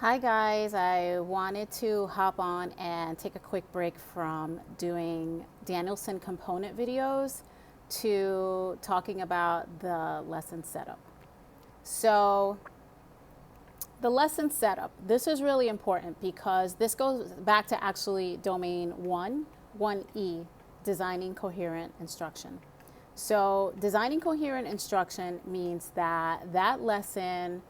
Hi guys, I wanted to hop on and take a quick break from doing Danielson component videos to talking about the lesson setup. So the lesson setup, this is really important because this goes back to actually domain 1E, designing coherent instruction. So designing coherent instruction means that that lesson,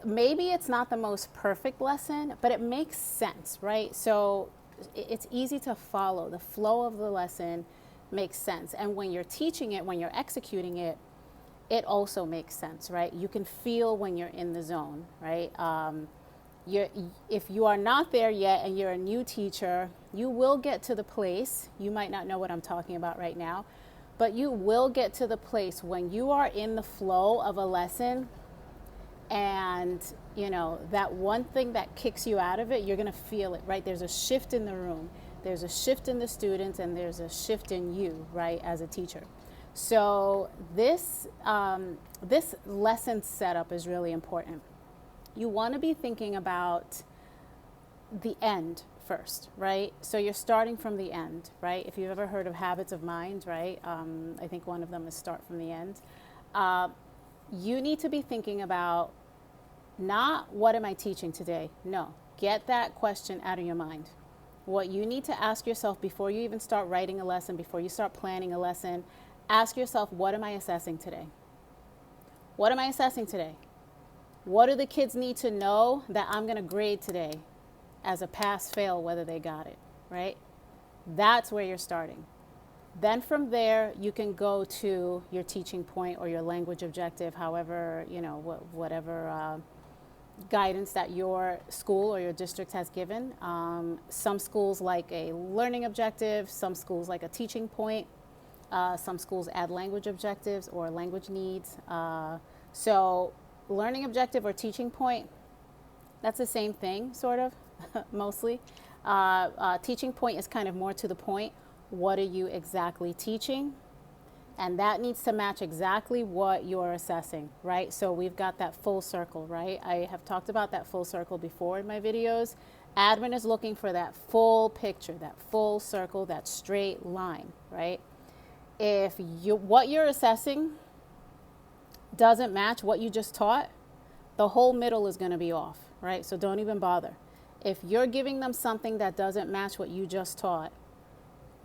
maybe it's not the most perfect lesson, but it makes sense, right? So it's easy to follow. The flow of the lesson makes sense. And when you're teaching it, when you're executing it, it also makes sense, right? You can feel when you're in the zone, right? If you are not there yet and you're a new teacher, you will get to the place, you might not know what I'm talking about right now, but you will get to the place when you are in the flow of a lesson and that one thing that kicks you out of it, you're going to feel it, right? There's a shift in the room, there's a shift in the students, and there's a shift in you, right, as a teacher. So this lesson setup is really important. You want to be thinking about the end first, right? So you're starting from the end, right? If you've ever heard of habits of mind, right? I think one of them is start from the end. You need to be thinking about not what am I teaching today? No, get that question out of your mind. What you need to ask yourself before you even start writing a lesson, before you start planning a lesson, ask yourself, what am I assessing today? What am I assessing today? What do the kids need to know that I'm going to grade today as a pass fail, whether they got it, right? That's where you're starting. Then from there, you can go to your teaching point or your language objective, however, whatever guidance that your school or your district has given. Some schools like a learning objective, some schools like a teaching point, some schools add language objectives or language needs. So learning objective or teaching point, that's the same thing, sort of, mostly. Teaching point is kind of more to the point. What are you exactly teaching? And that needs to match exactly what you're assessing, right? So we've got that full circle, right? I have talked about that full circle before in my videos. Admin is looking for that full picture, that full circle, that straight line, right? If what you're assessing doesn't match what you just taught, the whole middle is going to be off, right? So don't even bother. If you're giving them something that doesn't match what you just taught,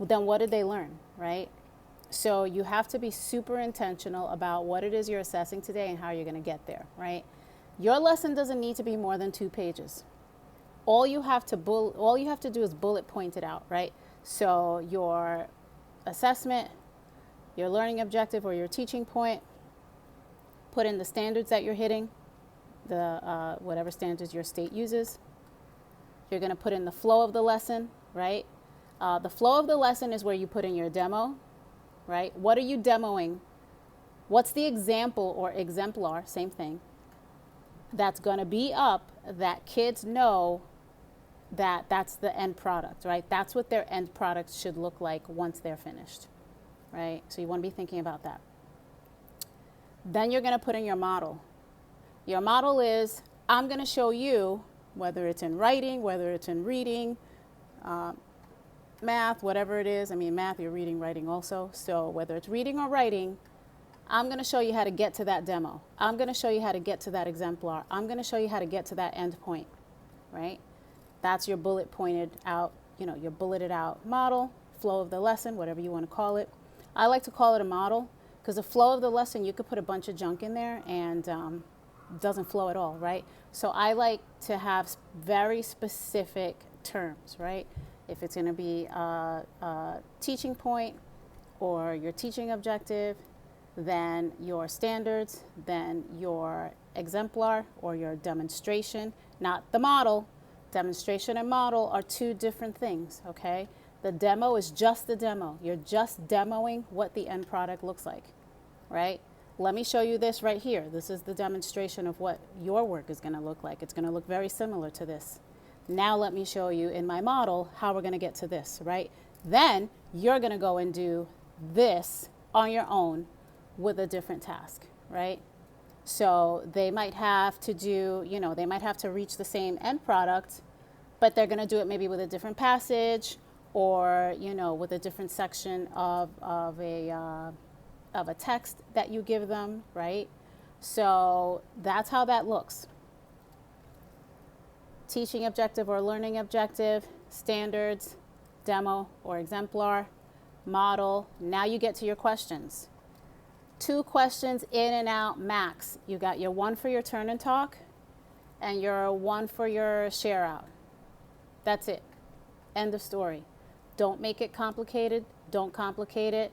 then what did they learn, right? So you have to be super intentional about what it is you're assessing today and how you're going to get there, right? Your lesson doesn't need to be more than 2 pages. All you have to do is bullet point it out, right? So your assessment, your learning objective or your teaching point, put in the standards that you're hitting, the whatever standards your state uses. You're going to put in the flow of the lesson, right? The flow of the lesson is where you put in your demo, right? What are you demoing? What's the example or exemplar, same thing, that's going to be up that kids know that that's the end product, right? That's what their end product should look like once they're finished, right? So you want to be thinking about that. Then you're going to put in your model. Your model is, I'm going to show you, whether it's in writing, whether it's in reading, math, whatever it is. I mean, math, you're reading, writing also. So whether it's reading or writing, I'm going to show you how to get to that demo. I'm going to show you how to get to that exemplar. I'm going to show you how to get to that end point, right? That's your bullet pointed out, your bulleted out model, flow of the lesson, whatever you want to call it. I like to call it a model because the flow of the lesson, you could put a bunch of junk in there and doesn't flow at all, right? So I like to have very specific terms, right? If it's going to be a teaching point or your teaching objective, then your standards, then your exemplar or your demonstration, not the model. Demonstration and model are 2 different things, okay? The demo is just the demo. You're just demoing what the end product looks like, right? Let me show you this right here. This is the demonstration of what your work is going to look like. It's going to look very similar to this. Now let me show you in my model how we're going to get to this, right? Then you're going to go and do this on your own with a different task, right? So they might have to do, they might have to reach the same end product, but they're going to do it maybe with a different passage, or, with a different section of a text that you give them, right? So that's how that looks. Teaching objective or learning objective, standards, demo or exemplar, model. Now you get to your questions. 2 questions in and out max. You got your 1 for your turn and talk and your 1 for your share out. That's it. End of story. Don't make it complicated. Don't complicate it.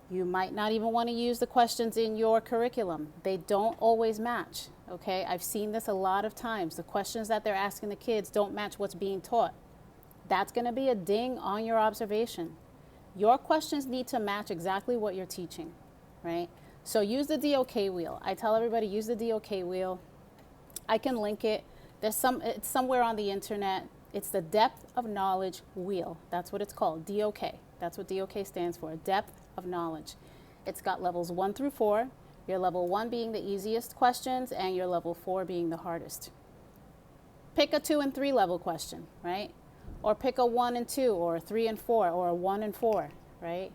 You might not even want to use the questions in your curriculum. They don't always match, okay? I've seen this a lot of times. The questions that they're asking the kids don't match what's being taught. That's going to be a ding on your observation. Your questions need to match exactly what you're teaching, right? So use the DOK wheel. I tell everybody, use the DOK wheel. I can link it. It's somewhere on the internet. It's the depth of knowledge wheel. That's what it's called, DOK. That's what DOK stands for, depth of knowledge. It's got levels 1 through 4, your level 1 being the easiest questions and your level 4 being the hardest. Pick a 2 and 3 level question, right? Or pick a 1 and 2, or a 3 and 4, or a 1 and 4, right?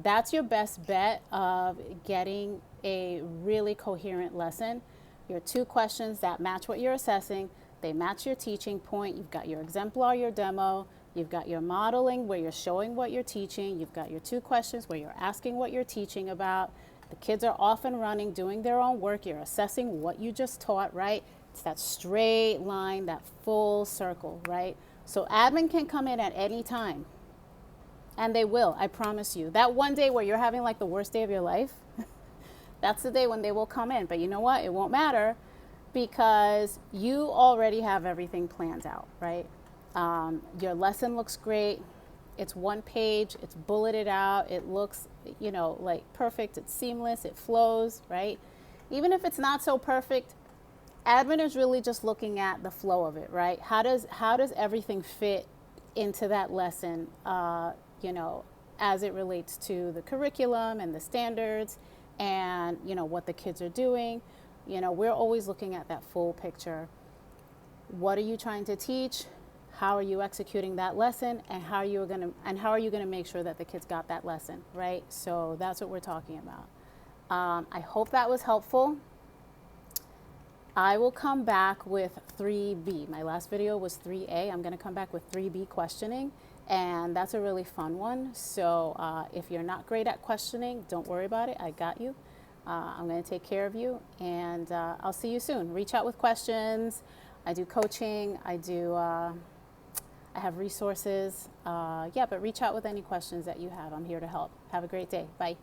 That's your best bet of getting a really coherent lesson. Your 2 questions that match what you're assessing, they match your teaching point. You've got your exemplar, your demo, you've got your modeling where you're showing what you're teaching, you've got your 2 questions where you're asking what you're teaching about. The kids are off and running, doing their own work, you're assessing what you just taught, right? It's that straight line, that full circle, right? So admin can come in at any time, and they will, I promise you. That one day where you're having like the worst day of your life, that's the day when they will come in. But you know what? It won't matter because you already have everything planned out, right? Your lesson looks great. It's 1 page, it's bulleted out, it looks, like perfect, it's seamless, it flows, right? Even if it's not so perfect, admin is really just looking at the flow of it, right? How does everything fit into that lesson, as it relates to the curriculum and the standards and, what the kids are doing. We're always looking at that full picture. What are you trying to teach? How are you executing that lesson? And how are you going to make sure that the kids got that lesson, right? So that's what we're talking about. I hope that was helpful. I will come back with 3B. My last video was 3A. I'm going to come back with 3B questioning, and that's a really fun one. So if you're not great at questioning, don't worry about it. I got you. I'm going to take care of you, and I'll see you soon. Reach out with questions. I do coaching. I have resources. But reach out with any questions that you have. I'm here to help. Have a great day. Bye.